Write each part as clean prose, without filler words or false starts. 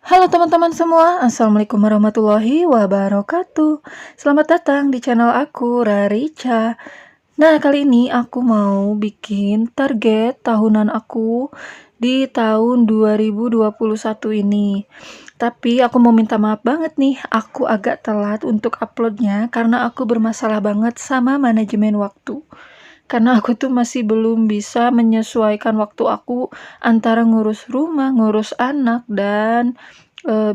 Halo teman-teman semua, Assalamualaikum warahmatullahi wabarakatuh. Selamat datang di channel aku, Rarica. Nah, kali ini aku mau bikin target tahunan aku di tahun 2021 ini. Tapi aku mau minta maaf banget nih, aku agak telat untuk uploadnya karena aku bermasalah banget sama manajemen waktu. Karena aku tuh masih belum bisa menyesuaikan waktu aku antara ngurus rumah, ngurus anak, dan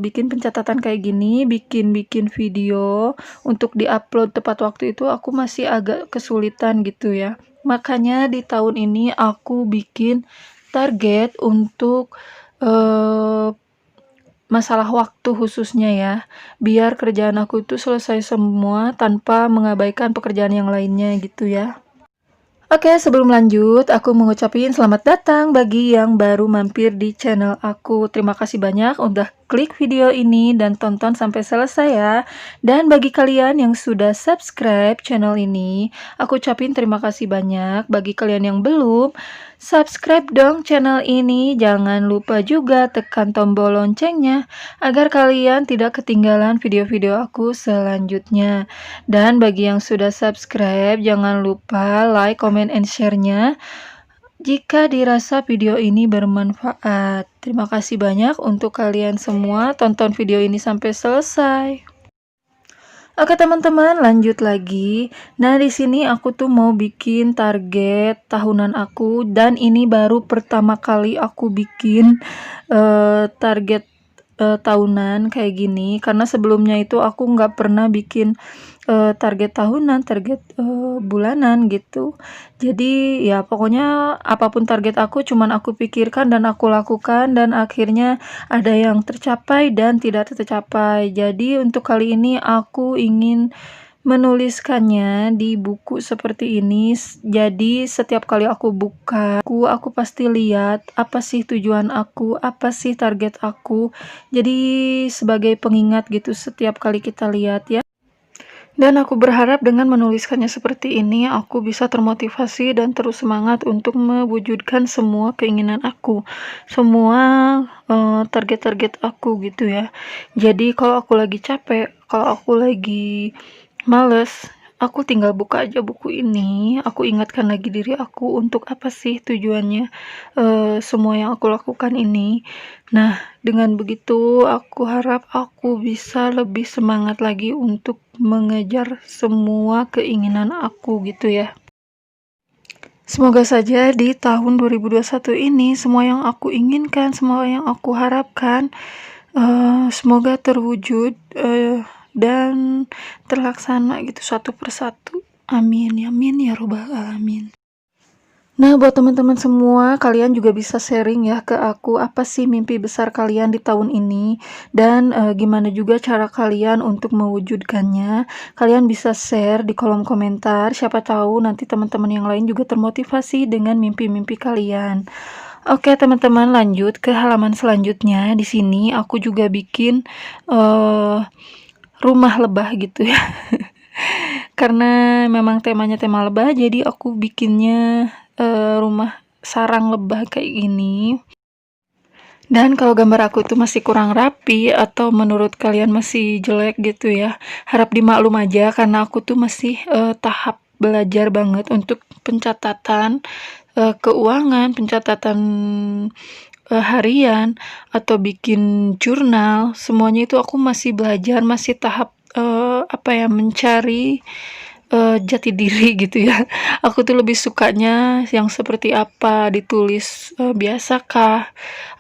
bikin pencatatan kayak gini, bikin video untuk di-upload tepat waktu itu aku masih agak kesulitan gitu ya. Makanya di tahun ini aku bikin target untuk masalah waktu khususnya ya, biar kerjaan aku itu selesai semua tanpa mengabaikan pekerjaan yang lainnya gitu ya. Oke, sebelum lanjut, aku mau ngucapin selamat datang bagi yang baru mampir di channel aku. Terima kasih banyak udah klik video ini dan tonton sampai selesai ya. Dan bagi kalian yang sudah subscribe channel ini, aku ucapin terima kasih banyak. Bagi kalian yang belum, subscribe dong channel ini. Jangan lupa juga tekan tombol loncengnya agar kalian tidak ketinggalan video-video aku selanjutnya. Dan bagi yang sudah subscribe, jangan lupa like, comment, and share-nya jika dirasa video ini bermanfaat. Terima kasih banyak untuk kalian semua. Tonton video ini sampai selesai. Oke teman-teman, lanjut lagi. Nah, di sini aku tuh mau bikin target tahunan aku dan ini baru pertama kali aku bikin target tahunan kayak gini karena sebelumnya itu aku nggak pernah bikin target tahunan, target bulanan gitu. Jadi ya pokoknya apapun target aku cuman aku pikirkan dan aku lakukan dan akhirnya ada yang tercapai dan tidak tercapai. Jadi untuk kali ini aku ingin menuliskannya di buku seperti ini. Jadi setiap kali aku buka, aku pasti lihat apa sih tujuan aku, apa sih target aku. Jadi sebagai pengingat gitu setiap kali kita lihat ya. Dan aku berharap dengan menuliskannya seperti ini, aku bisa termotivasi dan terus semangat untuk mewujudkan semua keinginan aku, semua target-target aku gitu ya. Jadi kalau aku lagi capek, kalau aku lagi males, aku tinggal buka aja buku ini, aku ingatkan lagi diri aku untuk apa sih tujuannya semua yang aku lakukan ini. Nah, dengan begitu aku harap aku bisa lebih semangat lagi untuk mengejar semua keinginan aku gitu ya. Semoga saja di tahun 2021 ini semua yang aku inginkan, semua yang aku harapkan semoga terwujud dan terlaksana gitu satu persatu. Amin ya robbal alamin. Nah, buat teman-teman semua, kalian juga bisa sharing ya ke aku apa sih mimpi besar kalian di tahun ini dan gimana juga cara kalian untuk mewujudkannya. Kalian bisa share di kolom komentar, siapa tahu nanti teman-teman yang lain juga termotivasi dengan mimpi-mimpi kalian. Oke, teman-teman, lanjut ke halaman selanjutnya. Di sini aku juga bikin rumah lebah gitu ya. Karena memang temanya tema lebah, jadi aku bikinnya rumah sarang lebah kayak gini. Dan kalau gambar aku tuh masih kurang rapi atau menurut kalian masih jelek gitu ya, harap dimaklum aja karena aku tuh masih tahap belajar banget untuk pencatatan keuangan, pencatatan harian atau bikin jurnal. Semuanya itu aku masih belajar, masih tahap mencari jati diri gitu ya. Aku tuh lebih sukanya yang seperti apa, ditulis biasakah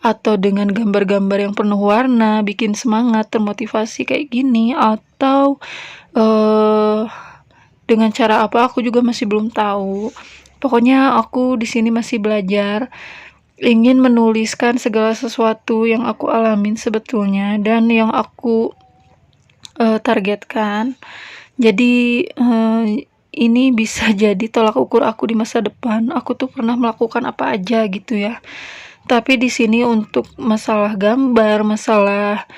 atau dengan gambar-gambar yang penuh warna, bikin semangat, termotivasi kayak gini, atau dengan cara apa aku juga masih belum tahu. Pokoknya aku di sini masih belajar, ingin menuliskan segala sesuatu yang aku alamin sebetulnya dan yang aku targetkan. Jadi ini bisa jadi tolak ukur aku di masa depan. Aku tuh pernah melakukan apa aja gitu ya. Tapi di sini untuk masalah gambar, masalah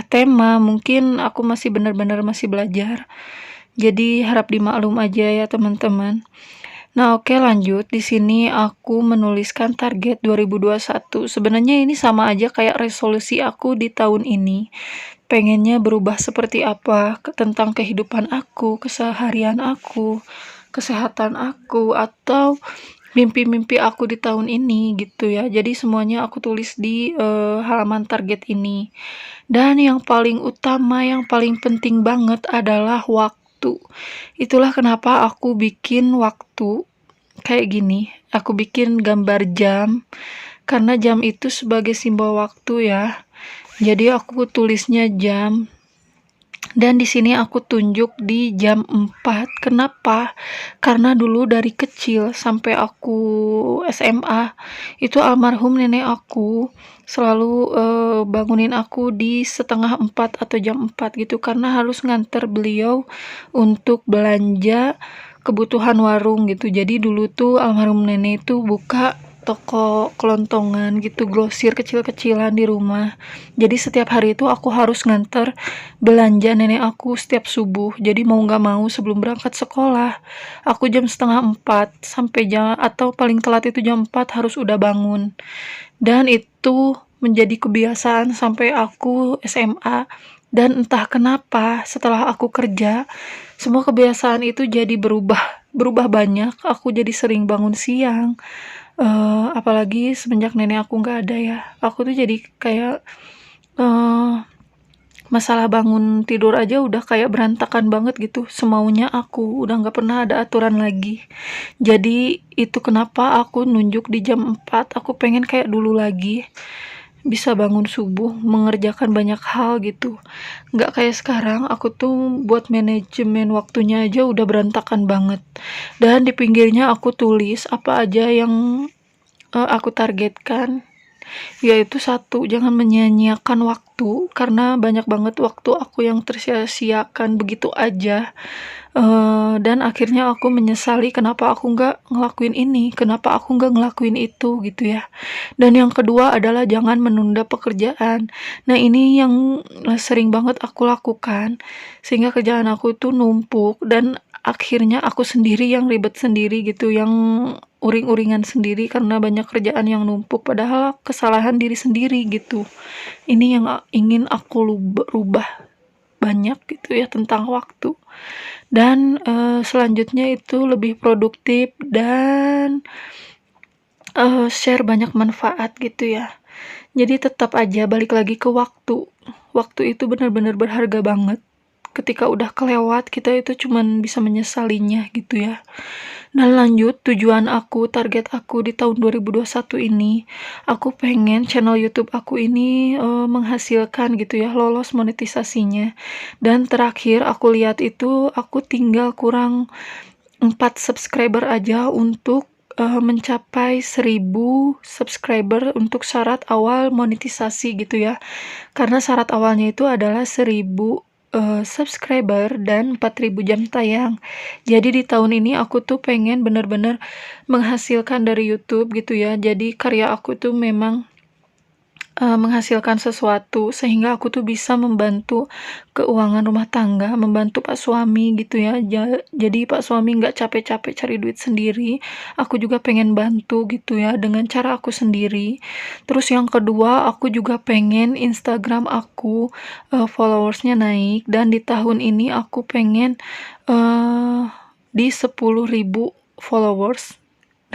tema, mungkin aku masih benar-benar masih belajar. Jadi harap dimaklum aja ya teman-teman. Nah, oke lanjut. Di sini aku menuliskan target 2021. Sebenarnya ini sama aja kayak resolusi aku di tahun ini. Pengennya berubah seperti apa tentang kehidupan aku, keseharian aku, kesehatan aku, atau mimpi-mimpi aku di tahun ini gitu ya. Jadi semuanya aku tulis di halaman target ini. Dan yang paling utama, yang paling penting banget adalah waktu. Itulah kenapa aku bikin waktu kayak gini. Aku bikin gambar jam, karena jam itu sebagai simbol waktu ya. Jadi aku tulisnya jam. Dan di sini aku tunjuk di jam 4. Kenapa? Karena dulu dari kecil sampai aku SMA, itu almarhum nenek aku selalu bangunin aku di setengah 4 atau jam 4 gitu, karena harus nganter beliau untuk belanja kebutuhan warung gitu. Jadi dulu tuh almarhum nenek itu buka toko kelontongan gitu, grosir kecil-kecilan di rumah. Jadi setiap hari itu aku harus nganter belanja nenek aku setiap subuh. Jadi mau nggak mau sebelum berangkat sekolah, aku jam setengah 4 sampai jam, atau paling telat itu jam 4 harus udah bangun. Dan itu menjadi kebiasaan sampai aku SMA. Dan entah kenapa setelah aku kerja, semua kebiasaan itu jadi berubah banyak. Aku jadi sering bangun siang. Apalagi semenjak nenek aku nggak ada ya. Aku tuh jadi kayak eh masalah bangun tidur aja udah kayak berantakan banget gitu, semaunya aku, udah nggak pernah ada aturan lagi. Jadi itu kenapa aku nunjuk di jam 4, aku pengen kayak dulu lagi, bisa bangun subuh, mengerjakan banyak hal gitu. Nggak kayak sekarang, aku tuh buat manajemen waktunya aja udah berantakan banget. Dan di pinggirnya aku tulis apa aja yang aku targetkan, yaitu satu, jangan menyia-nyiakan waktu, karena banyak banget waktu aku yang tersia-siakan begitu aja. Dan akhirnya aku menyesali kenapa aku nggak ngelakuin ini, kenapa aku nggak ngelakuin itu gitu ya. Dan yang kedua adalah jangan menunda pekerjaan. Nah ini yang sering banget aku lakukan, sehingga kerjaan aku tuh numpuk dan akhirnya aku sendiri yang ribet sendiri gitu, yang uring-uringan sendiri karena banyak kerjaan yang numpuk, padahal kesalahan diri sendiri gitu. Ini yang ingin aku rubah banyak gitu ya tentang waktu. Dan selanjutnya itu lebih produktif dan share banyak manfaat gitu ya. Jadi tetap aja balik lagi ke waktu. Waktu itu benar-benar berharga banget. Ketika udah kelewat, kita itu cuman bisa menyesalinya gitu ya. Nah lanjut, tujuan aku, target aku di tahun 2021 ini, aku pengen channel YouTube aku ini menghasilkan gitu ya, lolos monetisasinya. Dan terakhir aku lihat itu, aku tinggal kurang 4 subscriber aja untuk mencapai 1000 subscriber untuk syarat awal monetisasi gitu ya. Karena syarat awalnya itu adalah 1000 subscriber dan 4000 jam tayang. Jadi di tahun ini aku tuh pengen bener-bener menghasilkan dari YouTube gitu ya. Jadi karya aku tuh memang menghasilkan sesuatu sehingga aku tuh bisa membantu keuangan rumah tangga, membantu Pak suami gitu ya. Jadi Pak suami nggak capek-capek cari duit sendiri, aku juga pengen bantu gitu ya dengan cara aku sendiri. Terus yang kedua, aku juga pengen Instagram aku followersnya naik, dan di tahun ini aku pengen di 10.000 followers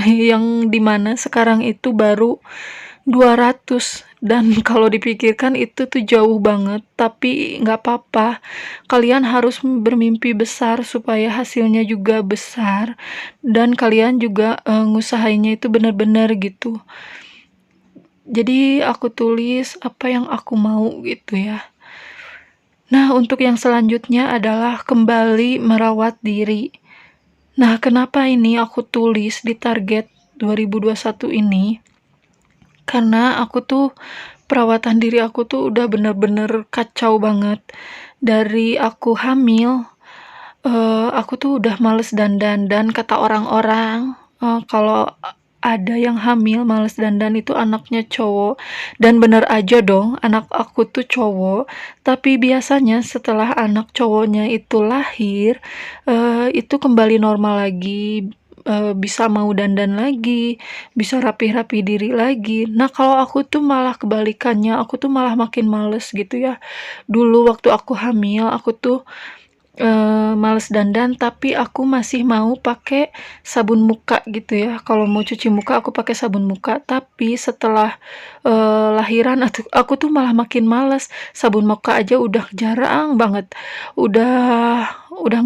yang dimana sekarang itu baru 200. Dan kalau dipikirkan itu tuh jauh banget, tapi nggak apa-apa. Kalian harus bermimpi besar supaya hasilnya juga besar, dan kalian juga ngusahainnya itu benar-benar gitu. Jadi aku tulis apa yang aku mau gitu ya. Nah, untuk yang selanjutnya adalah kembali merawat diri. Nah, kenapa ini aku tulis di target 2021 ini? Karena aku tuh perawatan diri aku tuh udah bener-bener kacau banget. Dari aku hamil, aku tuh udah males dandan, dan kata orang-orang kalau ada yang hamil males dandan itu anaknya cowok. Dan bener aja dong, anak aku tuh cowok. Tapi biasanya setelah anak cowoknya itu lahir, itu kembali normal lagi. bisa mau dandan lagi, bisa rapi-rapi diri lagi. Nah, kalau aku tuh malah kebalikannya, aku tuh malah makin males gitu ya. Dulu waktu aku hamil, aku tuh males dandan, tapi aku masih mau pakai sabun muka gitu ya. Kalau mau cuci muka aku pakai sabun muka, tapi setelah, lahiran aku tuh malah makin males. Sabun muka aja udah jarang banget, udah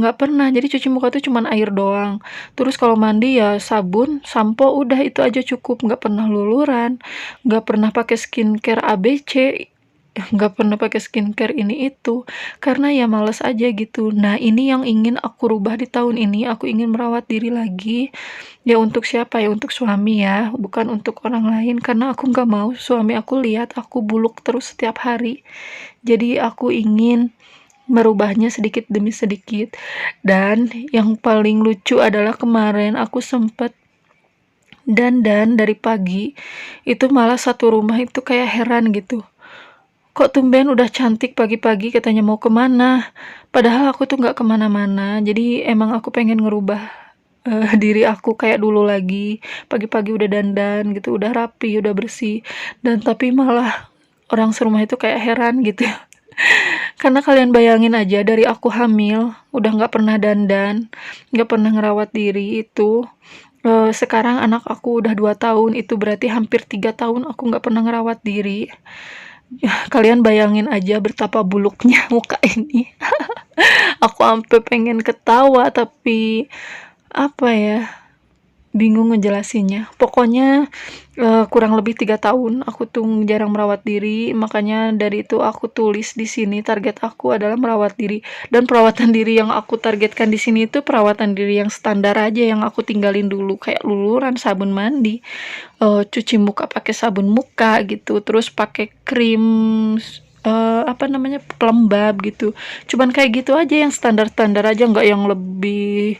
nggak pernah. Jadi cuci muka tuh cuman air doang. Terus kalau mandi ya sabun, sampo, udah itu aja cukup. Nggak pernah luluran, nggak pernah pakai skincare ABC, nggak pernah pakai skincare ini itu, karena ya males aja gitu. Nah, ini yang ingin aku rubah di tahun ini, aku ingin merawat diri lagi. Ya untuk siapa ya? Untuk suami ya, bukan untuk orang lain, karena aku nggak mau suami aku lihat aku buluk terus setiap hari. Jadi aku ingin merubahnya sedikit demi sedikit. Dan yang paling lucu adalah kemarin aku sempet dandan dari pagi, itu malah satu rumah itu kayak heran gitu. Kok tumben udah cantik pagi-pagi, katanya mau kemana? Padahal aku tuh nggak kemana-mana. Jadi emang aku pengen ngerubah diri aku kayak dulu lagi. Pagi-pagi udah dandan gitu, udah rapi, udah bersih. Dan tapi malah orang serumah itu kayak heran gitu. Karena kalian bayangin aja, dari aku hamil, udah nggak pernah dandan, nggak pernah ngerawat diri itu. Sekarang anak aku udah 2 tahun, itu berarti hampir 3 tahun aku nggak pernah ngerawat diri. Kalian bayangin aja betapa buluknya muka ini. Aku sampai pengen ketawa, tapi apa ya, bingung ngejelasinnya. Pokoknya kurang lebih 3 tahun aku tuh jarang merawat diri, makanya dari itu aku tulis di sini target aku adalah merawat diri. Dan perawatan diri yang aku targetkan di sini itu perawatan diri yang standar aja, yang aku tinggalin dulu, kayak luluran, sabun mandi, cuci muka pakai sabun muka gitu, terus pakai krim apa namanya, pelembab gitu. Cuman kayak gitu aja, yang standar-standar aja, nggak yang lebih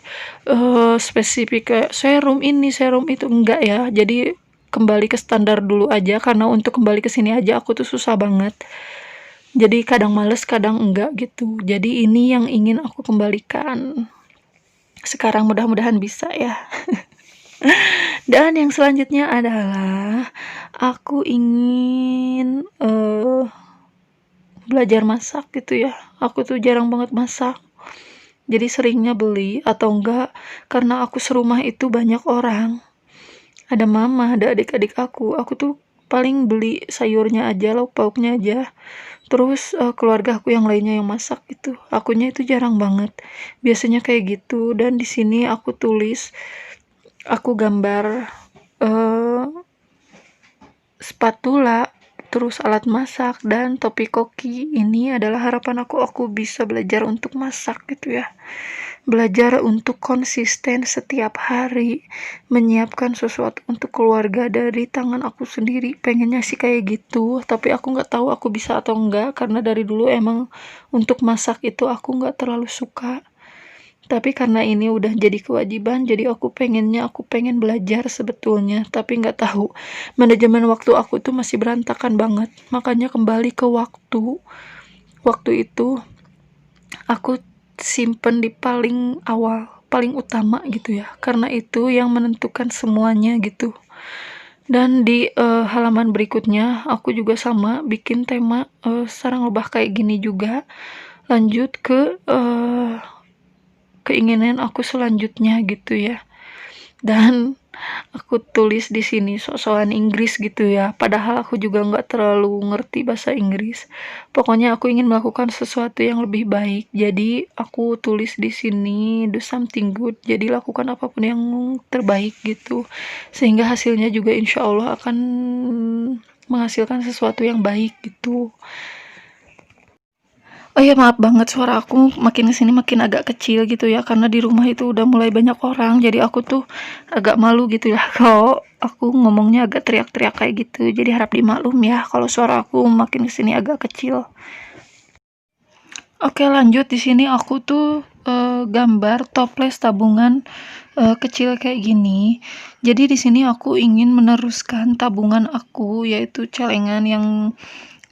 spesifik kayak serum ini, serum itu, enggak ya. Jadi kembali ke standar dulu aja, karena untuk kembali ke sini aja aku tuh susah banget. Jadi kadang males, kadang enggak gitu. Jadi ini yang ingin aku kembalikan. Sekarang mudah-mudahan bisa ya. Dan yang selanjutnya adalah aku ingin belajar masak gitu ya. Aku tuh jarang banget masak. Jadi seringnya beli atau enggak, karena aku serumah itu banyak orang. Ada mama, ada adik-adik aku. Aku tuh paling beli sayurnya aja, lauk pauknya aja. Terus keluarga aku yang lainnya yang masak gitu. Akunya itu jarang banget. Biasanya kayak gitu. Dan di sini aku tulis, aku gambar eh, spatula, terus alat masak, dan topi koki. Ini adalah harapan aku bisa belajar untuk masak gitu ya. Belajar untuk konsisten setiap hari, menyiapkan sesuatu untuk keluarga dari tangan aku sendiri. Pengennya sih kayak gitu, tapi aku nggak tahu aku bisa atau enggak, karena dari dulu emang untuk masak itu aku nggak terlalu suka. Tapi karena ini udah jadi kewajiban, jadi aku pengen belajar sebetulnya, tapi nggak tahu. Manajemen waktu aku tuh masih berantakan banget. Makanya kembali ke waktu. Waktu itu aku simpen di paling awal, paling utama gitu ya. Karena itu yang menentukan semuanya gitu. Dan di halaman berikutnya aku juga sama bikin tema sarang lebah kayak gini juga. Lanjut ke keinginan aku selanjutnya gitu ya. Dan aku tulis di sini sok-sokan Inggris gitu ya, padahal aku juga nggak terlalu ngerti bahasa Inggris. Pokoknya aku ingin melakukan sesuatu yang lebih baik, jadi aku tulis di sini do something good, jadi lakukan apapun yang terbaik gitu, sehingga hasilnya juga insya Allah akan menghasilkan sesuatu yang baik gitu. Oh iya, maaf banget suara aku makin kesini makin agak kecil gitu ya, karena di rumah itu udah mulai banyak orang, jadi aku tuh agak malu gitu ya kalau aku ngomongnya agak teriak-teriak kayak gitu. Jadi harap dimaklum ya kalau suara aku makin kesini agak kecil. Oke, lanjut. Di sini aku tuh gambar toples tabungan kecil kayak gini. Jadi di sini aku ingin meneruskan tabungan aku, yaitu celengan yang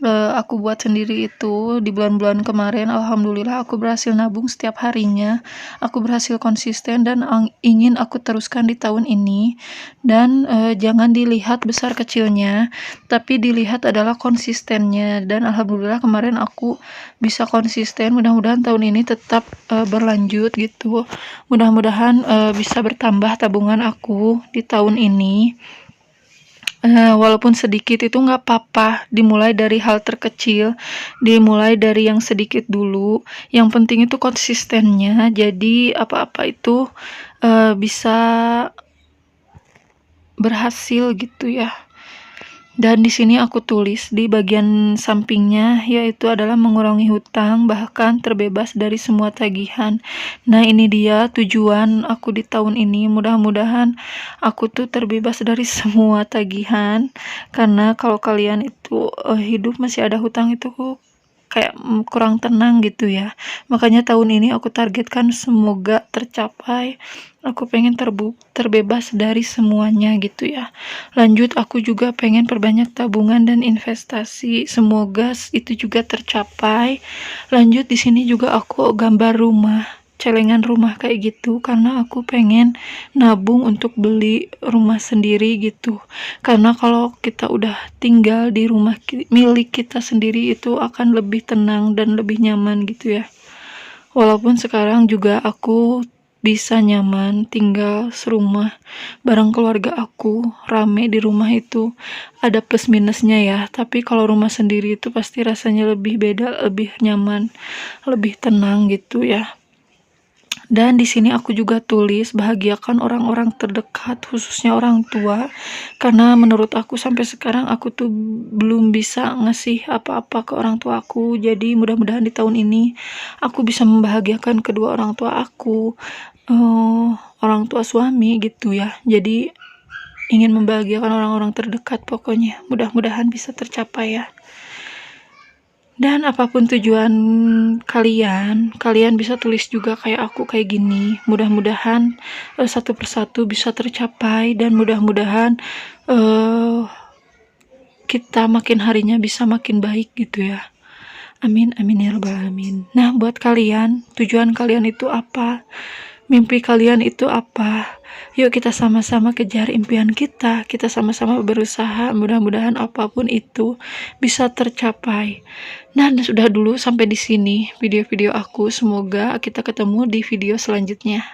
aku buat sendiri itu di bulan-bulan kemarin. Alhamdulillah aku berhasil nabung setiap harinya, aku berhasil konsisten dan ingin aku teruskan di tahun ini. Dan jangan dilihat besar kecilnya, tapi dilihat adalah konsistennya. Dan alhamdulillah kemarin aku bisa konsisten, mudah-mudahan tahun ini tetap berlanjut gitu. Mudah-mudahan bisa bertambah tabungan aku di tahun ini. Walaupun sedikit itu nggak apa-apa, dimulai dari hal terkecil, dimulai dari yang sedikit dulu, yang penting itu konsistennya, jadi apa-apa itu bisa berhasil gitu ya. Dan di sini aku tulis di bagian sampingnya, yaitu adalah mengurangi hutang, bahkan terbebas dari semua tagihan. Nah, ini dia tujuan aku di tahun ini. Mudah-mudahan aku tuh terbebas dari semua tagihan. Karena kalau kalian itu hidup masih ada hutang itu kayak kurang tenang gitu ya. Makanya tahun ini aku targetkan semoga tercapai. Aku pengen terbebas dari semuanya gitu ya. Lanjut, aku juga pengen perbanyak tabungan dan investasi. Semoga itu juga tercapai. Lanjut, di sini juga aku gambar rumah, celengan rumah kayak gitu, karena aku pengen nabung untuk beli rumah sendiri gitu. Karena kalau kita udah tinggal di rumah milik kita sendiri itu akan lebih tenang dan lebih nyaman gitu ya. Walaupun sekarang juga aku bisa nyaman tinggal serumah bareng keluarga aku, rame di rumah itu, ada plus minusnya ya. Tapi kalau rumah sendiri itu pasti rasanya lebih beda, lebih nyaman, lebih tenang gitu ya. Dan di sini aku juga tulis bahagiakan orang-orang terdekat, khususnya orang tua, karena menurut aku sampai sekarang aku tuh belum bisa ngasih apa-apa ke orang tua aku. Jadi mudah-mudahan di tahun ini aku bisa membahagiakan kedua orang tua aku, orang tua suami gitu ya. Jadi ingin membahagiakan orang-orang terdekat, pokoknya mudah-mudahan bisa tercapai ya. Dan apapun tujuan kalian bisa tulis juga kayak aku kayak gini. Mudah-mudahan satu persatu bisa tercapai, dan mudah-mudahan kita makin harinya bisa makin baik gitu ya. Amin, amin ya rabbal alamin. Nah, buat kalian, tujuan kalian itu apa? Mimpi kalian itu apa? Yuk kita sama-sama kejar impian kita. Kita sama-sama berusaha, mudah-mudahan apapun itu bisa tercapai. Nah, sudah dulu sampai di sini video-video aku. Semoga kita ketemu di video selanjutnya.